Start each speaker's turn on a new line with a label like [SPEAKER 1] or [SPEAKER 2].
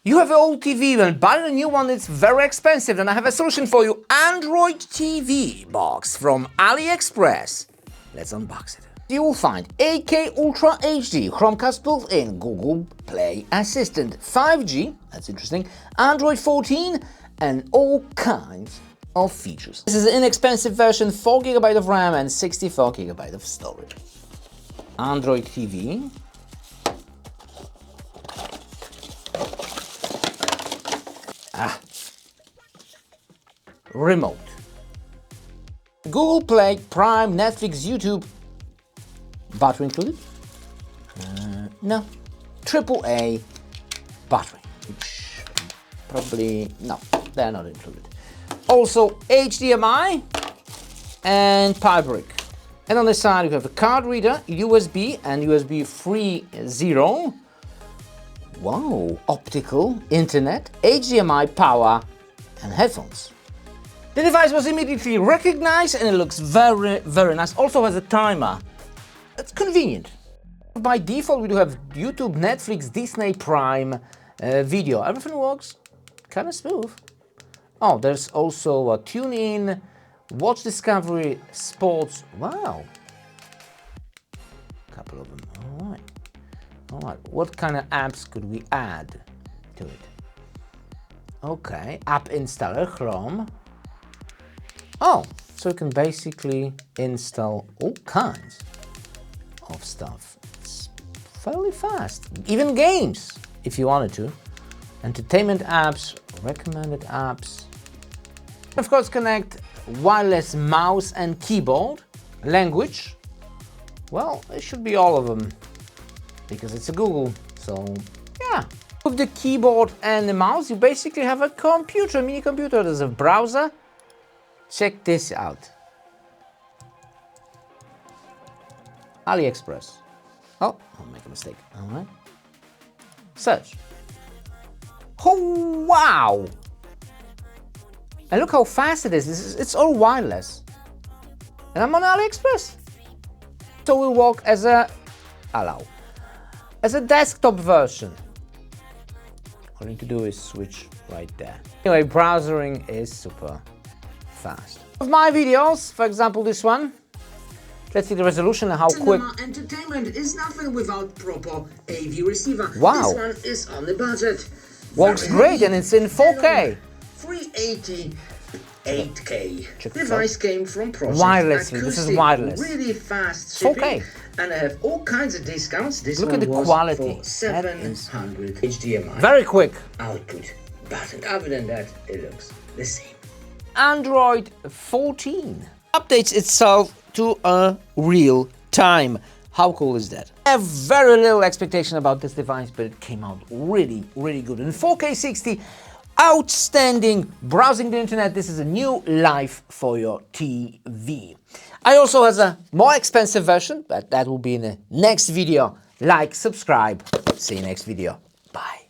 [SPEAKER 1] You have an old TV and buying a new one is very expensive, and I have a solution for you. Android TV box from AliExpress. Let's unbox it. You will find 8K Ultra HD, Chromecast built-in, Google Play Assistant, 5G, that's interesting, Android 14, and all kinds of features. This is an inexpensive version, 4GB of RAM and 64GB of storage. Android TV. Remote. Google Play, Prime, Netflix, YouTube. Battery included? No. AAA battery, which probably, no, they're not included. Also HDMI and power brick. And on the side you have a card reader, USB and USB 3.0. Wow, optical, internet, HDMI, power and headphones. The device was immediately recognized and it looks very, very nice. Also has a timer. It's convenient. By default, we do have YouTube, Netflix, Disney Prime video. Everything works kind of smooth. Oh, there's also a TuneIn, Watch Discovery, Sports. Wow. A couple of them. All right. All right. What kind of apps could we add to it? Okay. App installer, Chrome. Oh, so you can basically install all kinds of stuff. It's fairly fast. Even games, if you wanted to. Entertainment apps, recommended apps. Of course, connect wireless mouse and keyboard. Language, well, it should be all of them because it's a Google, so yeah. With the keyboard and the mouse, you basically have a computer, a mini computer. There's a browser. Check this out. AliExpress. Oh, I'll make a mistake. All right. Search. Oh, wow! And look how fast it is. It's all wireless. And I'm on AliExpress. So we'll work as a desktop version. All you need to do is switch right there. Anyway, browsing is super fast. With my videos, for example, this one. Let's see the resolution and how quick.
[SPEAKER 2] Entertainment is nothing without proper AV receiver.
[SPEAKER 1] Wow.
[SPEAKER 2] This one is on the budget.
[SPEAKER 1] Works great and it's in 4K.
[SPEAKER 2] 380 8K. Device came from Project
[SPEAKER 1] wireless.
[SPEAKER 2] Acoustic.
[SPEAKER 1] This is wireless.
[SPEAKER 2] Really fast shipping.
[SPEAKER 1] 4K.
[SPEAKER 2] And I have all kinds of discounts. This
[SPEAKER 1] Look
[SPEAKER 2] one
[SPEAKER 1] at the
[SPEAKER 2] was
[SPEAKER 1] quality.
[SPEAKER 2] for 700 HDMI
[SPEAKER 1] Very quick.
[SPEAKER 2] output. But other than that, it looks the same.
[SPEAKER 1] Android 14 updates itself to a real time. How cool is that? I have very little expectation about this device, but it came out really, really good. In 4K 60, outstanding. Browsing the internet, this is a new life for your TV. I also have a more expensive version, but that will be in the next video. Like, subscribe. See you next video. Bye.